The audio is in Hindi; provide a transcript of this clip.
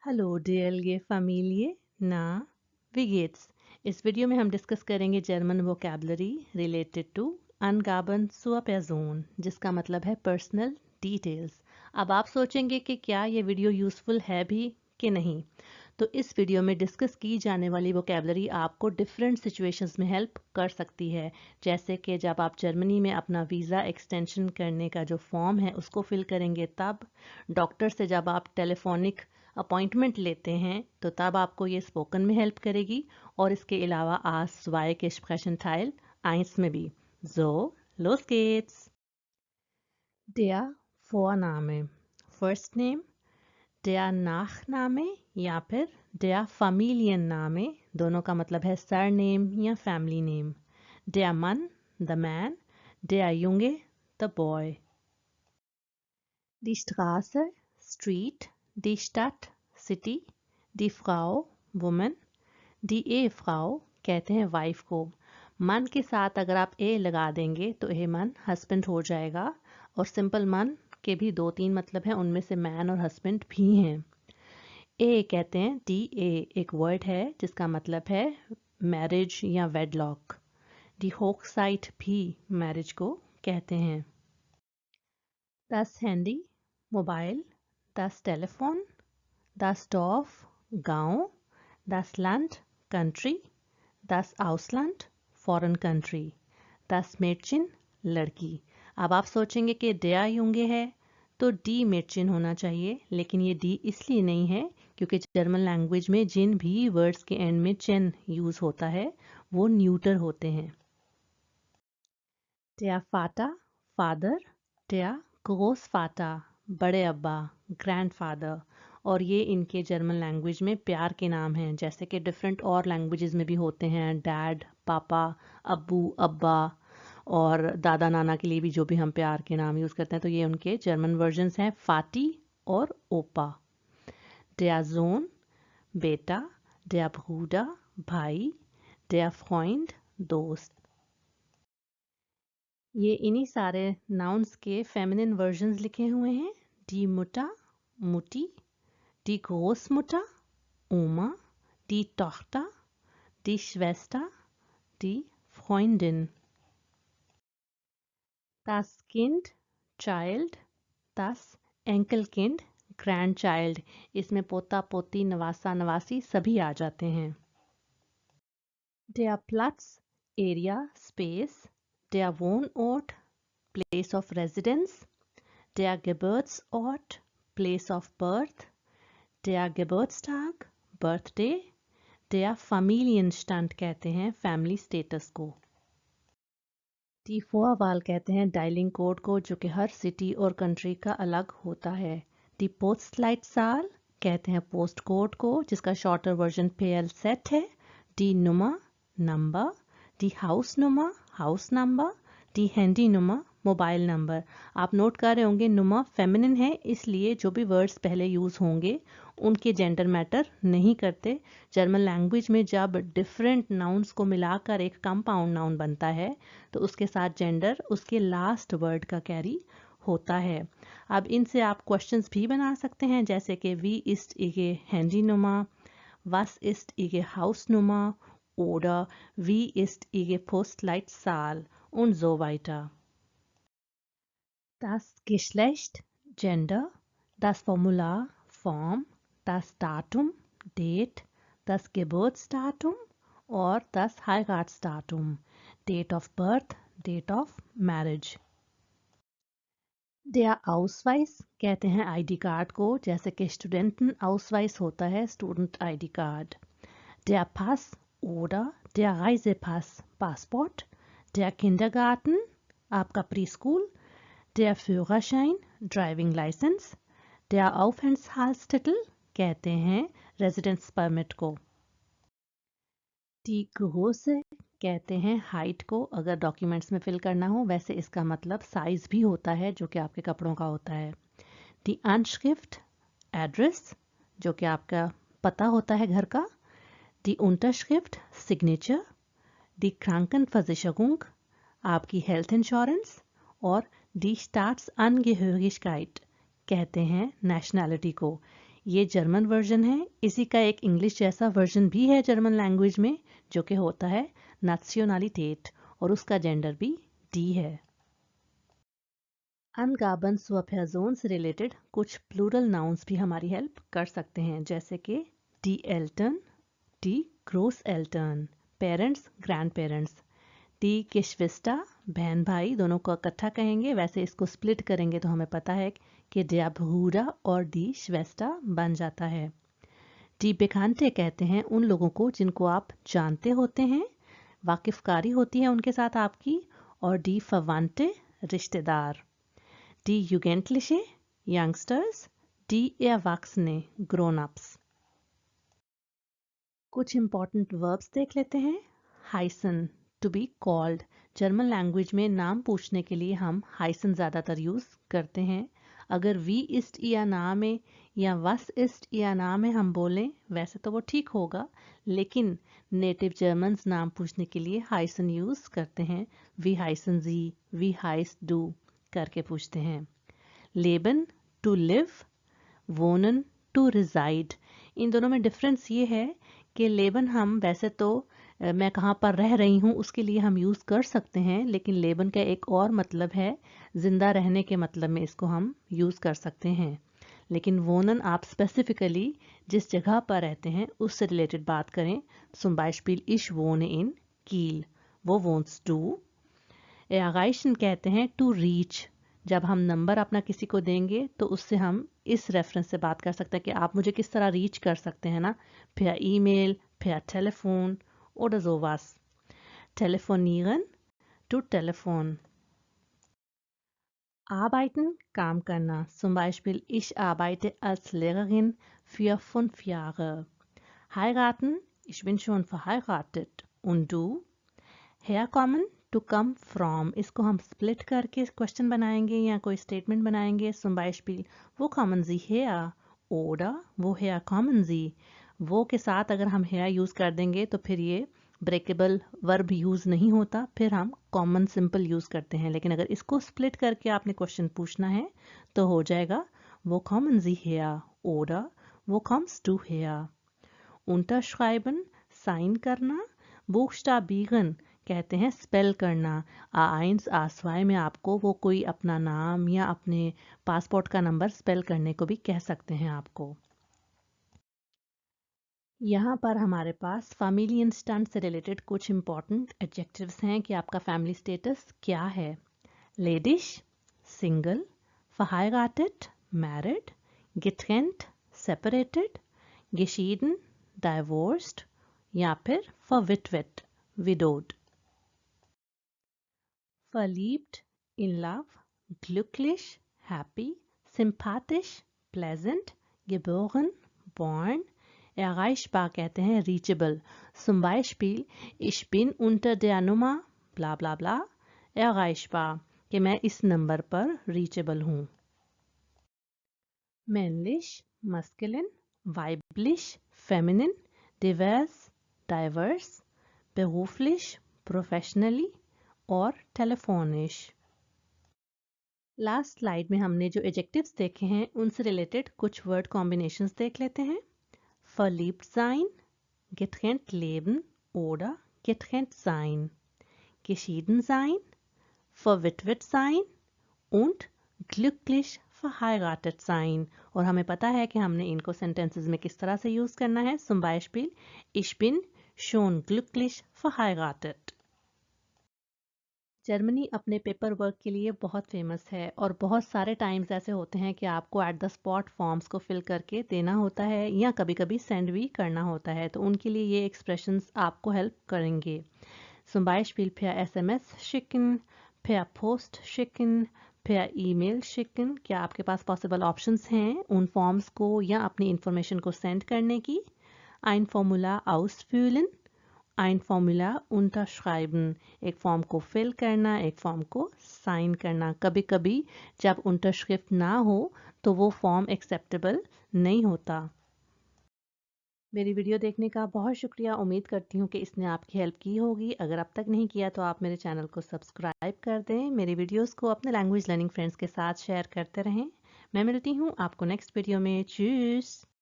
हेलो DLG फैमिली ना विगेट्स। इस वीडियो में हम डिस्कस करेंगे जर्मन वोकैबलरी रिलेटेड टू अनगाबन zur Person, जिसका मतलब है पर्सनल डिटेल्स। अब आप सोचेंगे कि क्या ये वीडियो यूज़फुल है भी कि नहीं, तो इस वीडियो में डिस्कस की जाने वाली वोकैबलरी आपको डिफरेंट सिचुएशंस में हेल्प कर सकती है। जैसे कि जब आप जर्मनी में अपना वीज़ा एक्सटेंशन करने का जो फॉर्म है उसको फिल करेंगे, तब डॉक्टर से जब आप टेलीफोनिक अपॉइंटमेंट लेते हैं तो तब आपको ये स्पोकन में हेल्प करेगी, और इसके अलावा आज zwei gesprochen Teil 1 में भी। So, los geht's! Der Vorname, First Name, der Nachname या फिर der Familienname, दोनों का मतलब है सरनेम या family name. Der Mann, the man, der Junge, the boy। Die Straße, Street, die Stadt, City, die Frau, Woman, die Ehefrau कहते हैं वाइफ को। मन के साथ अगर आप ए लगा देंगे तो ए मन हस्बैंड हो जाएगा, और सिंपल मन के भी दो तीन मतलब हैं, उनमें से मैन और हस्बैंड भी हैं। ए कहते हैं डी ए, एक वर्ड है जिसका मतलब है मैरिज या वेडलॉक। डी होकसाइट भी मैरिज को कहते हैं। Das Handy, mobile, das Telefon, das Dorf, गांव, das Land, country, das Ausland, foreign country, das Mädchen, लड़की। अब आप सोचेंगे कि der Junge है तो डी Mädchen होना चाहिए, लेकिन ये डी इसलिए नहीं है क्योंकि जर्मन लैंग्वेज में जिन भी वर्ड्स के एंड में चेन यूज होता है वो न्यूटर होते हैं। Der Vater, father, der Großvater, बड़े अब्बा, ग्रैंडफादर, और ये इनके जर्मन लैंग्वेज में प्यार के नाम हैं, जैसे कि डिफरेंट और लैंग्वेजेस में भी होते हैं डैड, पापा, अब्बू, अब्बा, और दादा नाना के लिए भी जो भी हम प्यार के नाम यूज़ करते हैं तो ये उनके जर्मन वर्जन्स हैं, फाटी और ओपा। Der Sohn, बेटा, der Bruder, भाई, der Freund, दोस्त। ये इन्हीं सारे नाउन्स के फेमिनिन वर्जन्स लिखे हुए हैं। डी मुटा, मुटी, डी ग्रोसमुटा, ओमा, डी टॉख्टा, डी श्वेस्टा, डी फ्रेंडिन। Das Kind, child, das Enkelkind, grandchild. इसमें पोता पोती, नवासा नवासी सभी आ जाते हैं। Der Platz, area, space, der Wohnort, place of residence, der Geburtsort, place of birth, der Geburtstag, birthday, der Familienstand कहते हैं फैमिली स्टेटस को। डी Vorwahl कहते हैं डायलिंग कोड को, जो कि हर सिटी और कंट्री का अलग होता है। डी Postleitzahl कहते हैं पोस्ट कोड को, जिसका शॉर्टर वर्जन PLZ है। D Nummer, number, D Hausnummer, house number, D Handynummer, mobile number. आप नोट कर रहे होंगे नुमा फेमिनिन है, इसलिए जो भी वर्ड्स पहले यूज होंगे उनके जेंडर मैटर नहीं करते। जर्मन लैंग्वेज में जब डिफरेंट नाउन्स को मिलाकर एक कंपाउंड नाउन बनता है तो उसके साथ जेंडर उसके लास्ट वर्ड का कैरी होता है। अब इनसे आप क्वेश्चंस भी बना सकते हैं, जैसे कि वी इस्ट इगे हैंडीनुमा, was ist ihre Hausnummer oder wie ist ihre Postleitzahl und so weiter. Das Geschlecht, Gender, das Formular, Form, das Datum, Date, das Geburtsdatum और das Heiratsdatum, Date of birth, Date of marriage. Der Ausweis कहते हैं आईडी कार्ड को, जैसे कि स्टूडेंटन Ausweis होता है student ID card. Der Pass oder der Reisepass, passport. Der Kindergarten, आपका pre school. Der Führerschein, driving licence. Der Aufenthaltstitel कहते हैं रेजिडेंस परमिट को। Die Größe कहते हैं हाइट को, अगर डॉक्यूमेंट्स में फिल करना हो। वैसे इसका मतलब साइज भी होता है, जो कि आपके कपड़ों का होता है। Die Anschrift, एड्रेस, जो कि आपका पता होता है घर का। Die Unterschrift, signature. Die Krankenversicherung, आपकी हेल्थ इंश्योरेंस। और die Staatsangehörigkeit कहते हैं नेशनैलिटी को। ये जर्मन वर्जन है। इसी का एक इंग्लिश जैसा वर्जन भी है जर्मन लैंग्वेज में, जो कि होता है नाशनलिटेट, और उसका जेंडर भी डी है। अनगाबन स्व पर्सन से रिलेटेड कुछ प्लूरल नाउन्स भी हमारी हेल्प कर सकते हैं, जैसे कि डी एल्टर्न, डी ग्रोस एल्टर्न, पेरेंट्स ग्रैंड पेरेंट्स, डी किश्विस्टा बहन भाई दोनों को इकट्ठा कहेंगे, वैसे इसको स्प्लिट करेंगे तो हमें पता है कि डे ब्रूडा और डी श्वेस्टा बन जाता है। डी बेकांटे कहते हैं उन लोगों को जिनको आप जानते होते हैं, वाकिफकारी होती है उनके साथ आपकी, और डी फवांटे रिश्तेदार, डी युगेंटलिशे यंगस्टर्स, डी एरवाक्सने ग्रोन अप्स। कुछ इंपॉर्टेंट वर्ब्स देख लेते हैं। हाइसन to be called, German language में नाम पूछने के लिए हम हाइसन ज़्यादातर यूज़ करते हैं। अगर वी इस्ट या ना में या वस इस्ट या ना में हम बोलें वैसे तो वो ठीक होगा, लेकिन नेटिव जर्मन्स नाम पूछने के लिए हाइसन यूज़ करते हैं। वी हाइसन जी, वी हाइस डू करके पूछते हैं। लेबन टू लिव, वोनन टू रिजाइड, इन दोनों में डिफरेंस ये है कि लेबन हम वैसे तो मैं कहाँ पर रह रही हूँ उसके लिए हम यूज़ कर सकते हैं, लेकिन लेबन का एक और मतलब है ज़िंदा रहने के मतलब में इसको हम यूज़ कर सकते हैं। लेकिन वोनन आप स्पेसिफिकली जिस जगह पर रहते हैं उससे रिलेटेड बात करें, zum Beispiel ich wohne in Kiel, वो वोन्स टू। erreichen कहते हैं टू रीच, जब हम नंबर अपना किसी को देंगे तो उससे हम इस रेफरेंस से बात कर सकते हैं कि आप मुझे किस तरह रीच कर सकते हैं ना, per E-Mail, per Telefon oder sowas. Telefonieren to Telefon. Arbeiten, काम करना, zum Beispiel ich arbeite als Lehrerin für 5 Jahre. Heiraten, ich bin schon verheiratet. Und du? Herkommen, to come from, इसको हम स्प्लिट करके क्वेश्चन बनाएंगे या कोई स्टेटमेंट बनाएंगे। zum Beispiel wo kommen Sie her? oder woher kommen Sie? वो के साथ अगर हम her यूज़ कर देंगे तो फिर ये ब्रेकेबल वर्ब यूज़ नहीं होता, फिर हम कॉमन सिंपल यूज़ करते हैं। लेकिन अगर इसको स्प्लिट करके आपने क्वेश्चन पूछना है तो हो जाएगा wo kommen Sie her? oder wo kommst du her? unterschreiben, sign करना, buchstabieren कहते हैं स्पेल करना। A1 A2 में आपको वो कोई अपना नाम या अपने पासपोर्ट का नंबर स्पेल करने को भी कह सकते हैं आपको। यहाँ पर हमारे पास फैमिली स्टैंड से रिलेटेड कुछ इंपॉर्टेंट एडजेक्टिव्स हैं कि आपका फैमिली स्टेटस क्या है। Ladies single, verheiratet married, getrennt separated, geschieden divorced, या फिर verwitwet widowed। Verliebt, in love, glücklich, happy, sympathisch, pleasant, geboren, born, erreichbar कहते हैं reachable, zum Beispiel ich bin unter der Nummer bla bla bla erreichbar कि मैं इस नंबर पर reachable हूँ। männlich, masculine, weiblich, feminine, divers, diverse, beruflich, professionally और टेलीफोनिश। लास्ट स्लाइड में हमने जो एडजेक्टिव्स देखे हैं उनसे रिलेटेड कुछ वर्ड कॉम्बिनेशंस देख लेते हैं। verliebt sein, getrennt leben oder getrennt sein, geschieden sein, verwitwet sein und glücklich verheiratet sein। और हमें पता है कि हमने इनको सेंटेंसेस में किस तरह से यूज करना है। zum Beispiel ich bin schon glücklich verheiratet। Germany अपने पेपर वर्क के लिए बहुत फेमस है और बहुत सारे टाइम्स ऐसे होते हैं कि आपको एट द स्पॉट फॉर्म्स को फिल करके देना होता है या कभी कभी सेंड भी करना होता है, तो उनके लिए ये एक्सप्रेशंस आपको हेल्प करेंगे। zum Beispiel per SMS schicken, per Post schicken, per E-Mail schicken। क्या आपके पास पॉसिबल ऑप्शंस हैं उन फॉर्म्स को या अपनी इंफॉर्मेशन को सेंड करने की। ein Formular ausfüllen, ein Formular unterschreiben, एक फॉर्म को फिल करना, एक फॉर्म को साइन करना। कभी कभी जब unterschrift ना हो तो वो फॉर्म एक्सेप्टेबल नहीं होता। मेरी वीडियो देखने का बहुत शुक्रिया। उम्मीद करती हूँ कि इसने आपकी हेल्प की होगी। अगर अब तक नहीं किया तो आप मेरे चैनल को सब्सक्राइब कर दें, मेरी वीडियोस को अपने लैंग्वेज लर्निंग फ्रेंड्स के साथ शेयर करते रहें। मैं मिलती हूँ आपको नेक्स्ट वीडियो में। चूस।